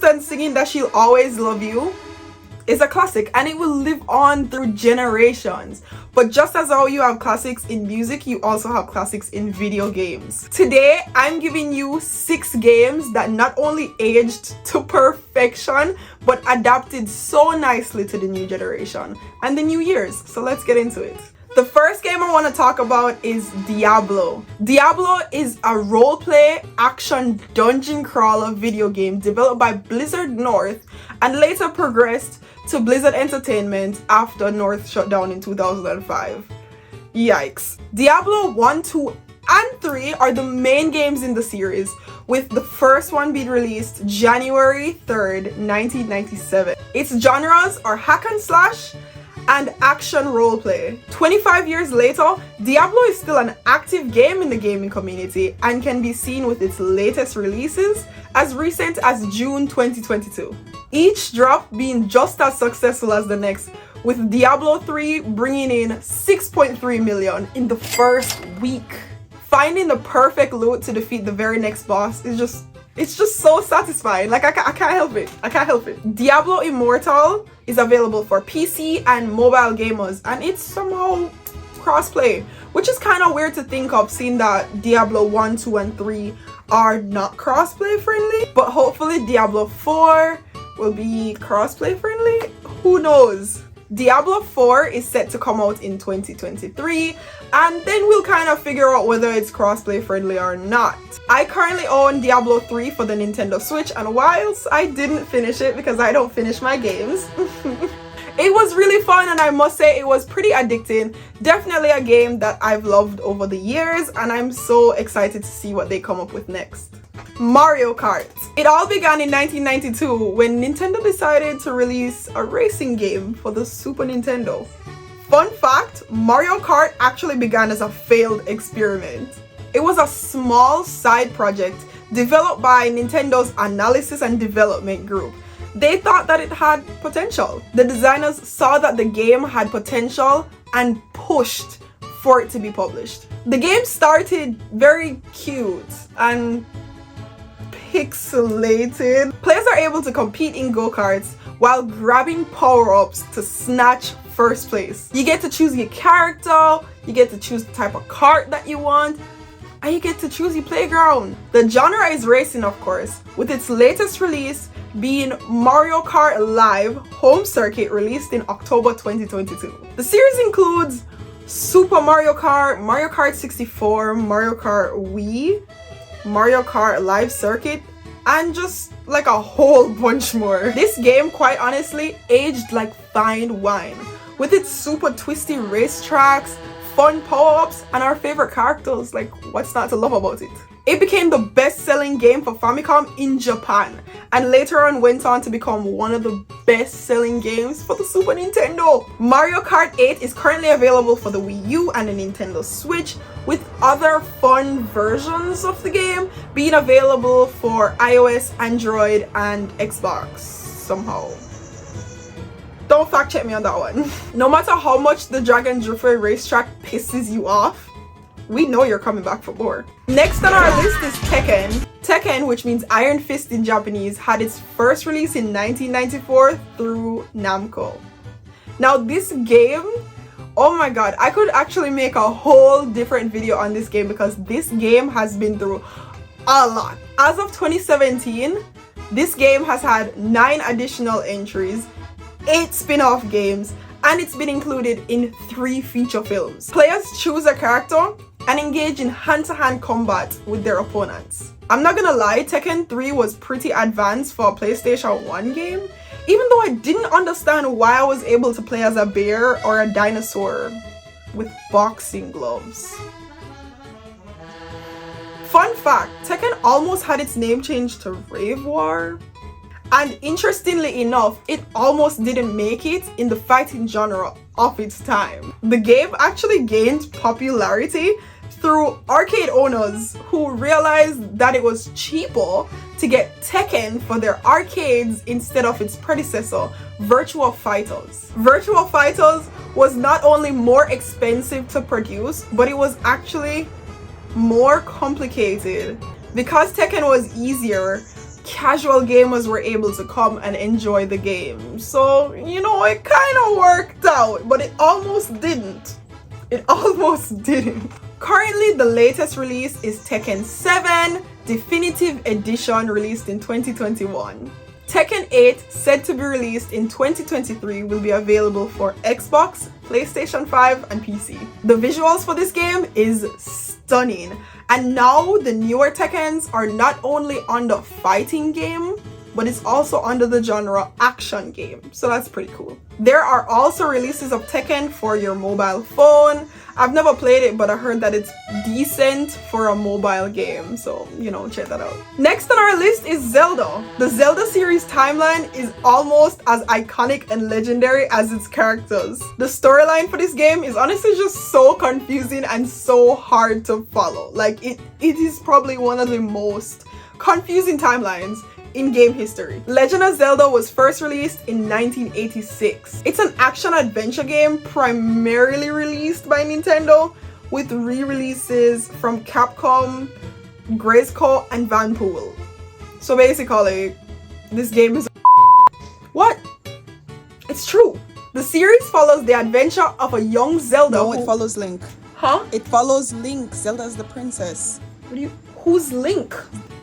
instant singing that she'll always love you is a classic, and it will live on through generations. But just as how you have classics in music, you also have classics in video games. Today, I'm giving you 6 games that not only aged to perfection, but adapted so nicely to the new generation and the new years. So let's get into it. The first game I want to talk about is Diablo. Diablo is a roleplay action dungeon crawler video game developed by Blizzard North and later progressed to Blizzard Entertainment after North shut down in 2005. Yikes. Diablo 1, 2, and 3 are the main games in the series, with the first one being released January 3rd, 1997. Its genres are hack and slash and action roleplay. 25 years later, Diablo is still an active game in the gaming community and can be seen with its latest releases as recent as June 2022. Each drop being just as successful as the next, with Diablo 3 bringing in 6.3 million in the first week. Finding the perfect loot to defeat the very next boss is just so satisfying. Like I can't help it. I can't help it. Diablo Immortal is available for PC and mobile gamers, and it's somehow crossplay, which is kind of weird to think of, seeing that Diablo 1, 2, and 3 are not crossplay friendly. But hopefully Diablo 4 will be crossplay friendly. Who knows? Diablo 4 is set to come out in 2023, and then we'll kind of figure out whether it's crossplay friendly or not. I currently own Diablo 3 for the Nintendo Switch, and whilst I didn't finish it because I don't finish my games, it was really fun, and I must say it was pretty addicting. Definitely a game that I've loved over the years, and I'm so excited to see what they come up with next. Mario Kart. It all began in 1992 when Nintendo decided to release a racing game for the Super Nintendo. Fun fact, Mario Kart actually began as a failed experiment. It was a small side project developed by Nintendo's analysis and development group. They thought that it had potential. The designers saw that the game had potential and pushed for it to be published. The game started very cute and pixelated. Players are able to compete in go-karts while grabbing power-ups to snatch first place. You get to choose your character, you get to choose the type of kart that you want, and you get to choose your playground. The genre is racing, of course, with its latest release being Mario Kart Live Home Circuit, released in October 2022. The series includes Super Mario Kart 64, Mario Kart Wii, Mario Kart Live Circuit, and just like a whole bunch more. This game, quite honestly, aged like fine wine, with its super twisty racetracks, fun power-ups, and our favorite characters. Like, what's not to love about it? It became the best-selling game for Famicom in Japan, and later on went on to become one of the best-selling games for the Super Nintendo. Mario Kart 8 is currently available for the Wii U and the Nintendo Switch, with other fun versions of the game being available for iOS, Android, and Xbox somehow. Don't fact check me on that one. No matter how much the Dragon Driftway racetrack pisses you off, we know you're coming back for more. Next on our list is Tekken. Tekken, which means Iron Fist in Japanese, had its first release in 1994 through Namco. Now this game, oh my god, I could actually make a whole different video on this game because this game has been through a lot. As of 2017, this game has had 9 additional entries, 8 spin-off games, and it's been included in 3 feature films. Players choose a character and engage in hand-to-hand combat with their opponents. I'm not gonna lie, Tekken 3 was pretty advanced for a PlayStation 1 game, even though I didn't understand why I was able to play as a bear or a dinosaur with boxing gloves. Fun fact, Tekken almost had its name changed to Rave War. And interestingly enough, it almost didn't make it in the fighting genre of its time. The game actually gained popularity through arcade owners who realized that it was cheaper to get Tekken for their arcades instead of its predecessor, Virtua Fighters. Virtua Fighters was not only more expensive to produce, but it was actually more complicated. Because Tekken was easier, casual gamers were able to come and enjoy the game. So, you know, it kind of worked out, but it almost didn't. It almost didn't. Currently, the latest release is Tekken 7 Definitive Edition, released in 2021. Tekken 8, said to be released in 2023, will be available for Xbox, PlayStation 5, and PC. The visuals for this game is stunning, and now the newer Tekkens are not only on the fighting game, but it's also under the genre action game, so that's pretty cool. There are also releases of Tekken for your mobile phone. I've never played it, but I heard that it's decent for a mobile game, so, you know, check that out. Next on our list is Zelda. The Zelda series timeline is almost as iconic and legendary as its characters. The storyline for this game is honestly just so confusing and so hard to follow. Like, it is probably one of the most confusing timelines in game history. Legend of Zelda was first released in 1986. It's an action-adventure game primarily released by Nintendo, with re-releases from Capcom, Grayskull, and Vanpool. So basically, this game is what? It's true. The series follows the adventure of a young Zelda. No, it follows Link. Huh? It follows Link. Zelda's the princess. Who's Link?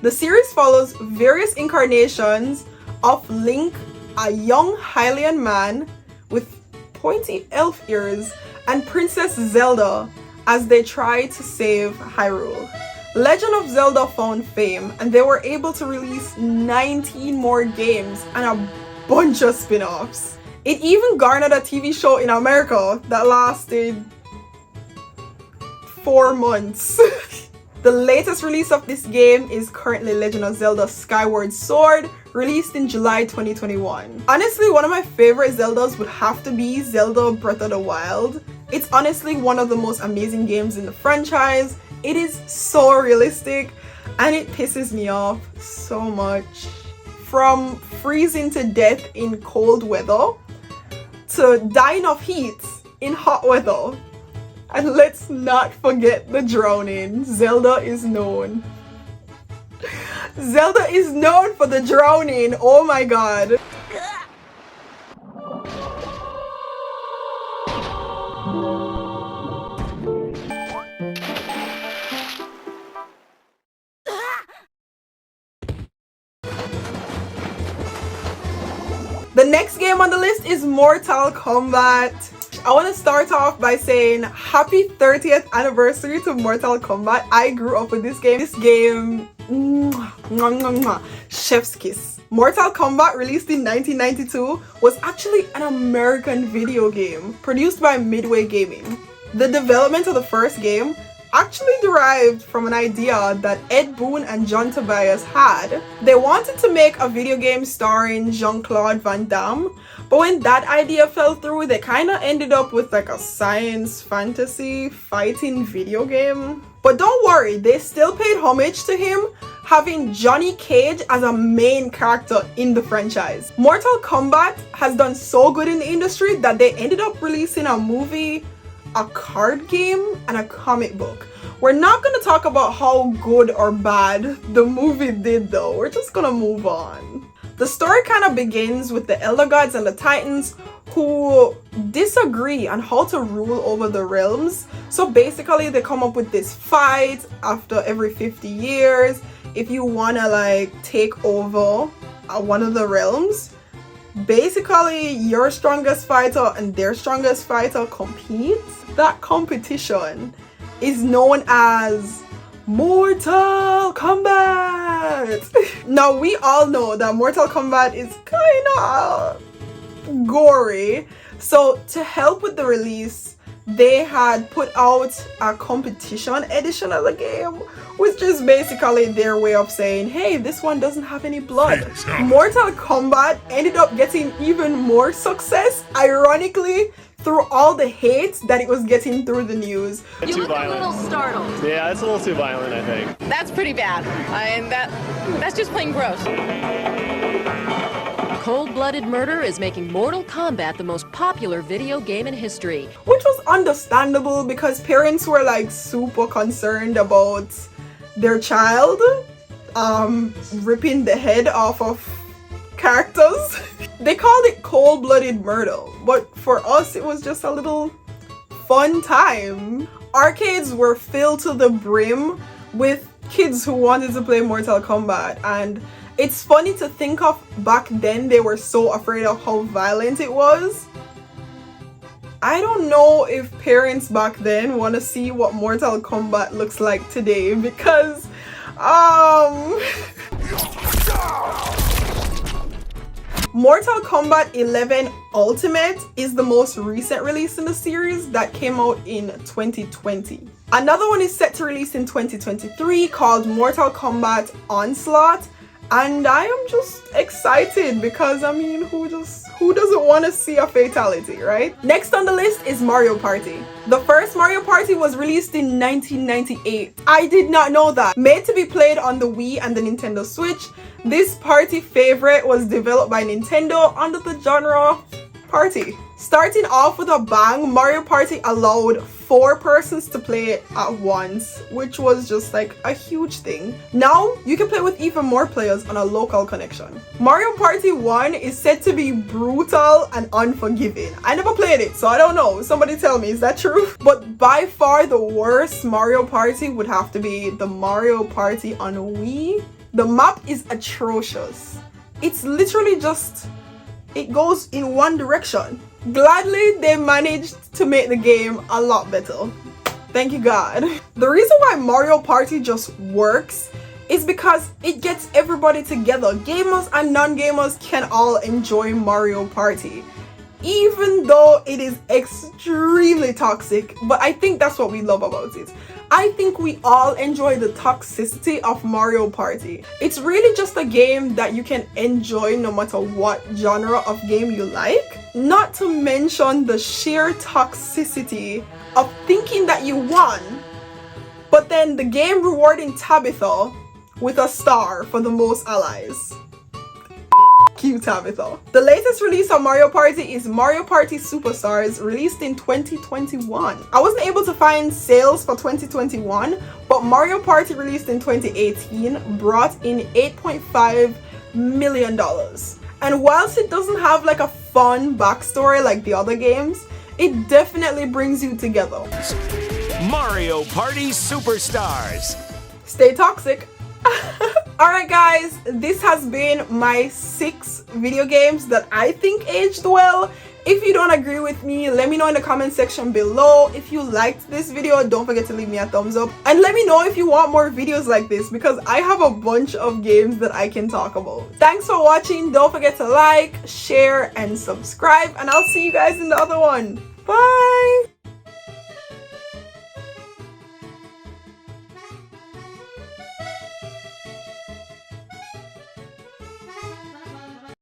The series follows various incarnations of Link, a young Hylian man with pointy elf ears, and Princess Zelda as they try to save Hyrule. Legend of Zelda found fame, and they were able to release 19 more games and a bunch of spin-offs. It even garnered a TV show in America that lasted 4 months. The latest release of this game is currently Legend of Zelda Skyward Sword, released in July 2021. Honestly, one of my favorite Zeldas would have to be Zelda Breath of the Wild. It's honestly one of the most amazing games in the franchise. It is so realistic and it pisses me off so much. From freezing to death in cold weather to dying of heat in hot weather. And let's not forget the drowning. Zelda is known. Zelda is known for the drowning. Oh my god. The next game on the list is Mortal Kombat. I want to start off by saying happy 30th anniversary to Mortal Kombat. I grew up with this game. This game, chef's kiss. Mortal Kombat, released in 1992, was actually an American video game produced by Midway Gaming. The development of the first game actually derived from an idea that Ed Boon and John Tobias had. They wanted to make a video game starring Jean-Claude Van Damme, but when that idea fell through, they kind of ended up with like a science fantasy fighting video game. But don't worry, they still paid homage to him, having Johnny Cage as a main character in the franchise. Mortal Kombat has done so good in the industry that they ended up releasing a movie, a card game, and a comic book. We're not going to talk about how good or bad the movie did though. We're just going to move on. The story kind of begins with the Elder Gods and the Titans who disagree on how to rule over the realms. So basically they come up with this fight after every 50 years. If you want to like take over one of the realms, basically your strongest fighter and their strongest fighter competes. That competition is known as Mortal Kombat. Now we all know that Mortal Kombat is kind of gory, so to help with the release they had put out a competition edition of the game, which is basically their way of saying, hey, this one doesn't have any blood. Mortal Kombat ended up getting even more success, ironically, through all the hate that it was getting through the news. You look a little startled. Yeah, it's a little too violent, I think. That's pretty bad. That's just plain gross. Cold-blooded murder is making Mortal Kombat the most popular video game in history. Which was understandable because parents were like super concerned about their child. ripping the head off of characters. They called it cold-blooded murder, but for us it was just a little fun time. Arcades were filled to the brim with kids who wanted to play Mortal Kombat, and it's funny to think of back then they were so afraid of how violent it was. I don't know if parents back then want to see what Mortal Kombat looks like today, because Mortal Kombat 11 Ultimate is the most recent release in the series that came out in 2020. Another one is set to release in 2023 called Mortal Kombat Onslaught, and I am just excited because I mean, who doesn't want to see a fatality, right? Next on the list is Mario Party. The first Mario Party was released in 1998. I did not know that. Made to be played on the Wii and the Nintendo Switch, this party favorite was developed by Nintendo under the genre party. Starting off with a bang, Mario Party allowed 4 persons to play it at once, which was just like a huge thing. Now you can play with even more players on a local connection. Mario Party 1 is said to be brutal and unforgiving. I never played it, so I don't know. Somebody tell me, is that true? But by far the worst Mario Party would have to be the Mario Party on Wii. The map is atrocious. It's literally just, it goes in one direction. Gladly, they managed to make the game a lot better. Thank you, God. The reason why Mario Party just works is because it gets everybody together. Gamers and non-gamers can all enjoy Mario Party, even though it is extremely toxic. But I think that's what we love about it. I think we all enjoy the toxicity of Mario Party. It's really just a game that you can enjoy no matter what genre of game you like. Not to mention the sheer toxicity of thinking that you won, but then the game rewarding Tabitha with a star for the most allies. Cute Tabitha. The latest release of Mario Party is Mario Party Superstars, released in 2021. I wasn't able to find sales for 2021, but Mario Party released in 2018 brought in $8.5 million. And whilst it doesn't have like a fun backstory like the other games, it definitely brings you together. Mario Party Superstars. Stay toxic. Alright guys, this has been my 6 video games that I think aged well. If you don't agree with me, let me know in the comment section below. If you liked this video, don't forget to leave me a thumbs up. And let me know if you want more videos like this, because I have a bunch of games that I can talk about. Thanks for watching. Don't forget to like, share, and subscribe. And I'll see you guys in the other one. Bye!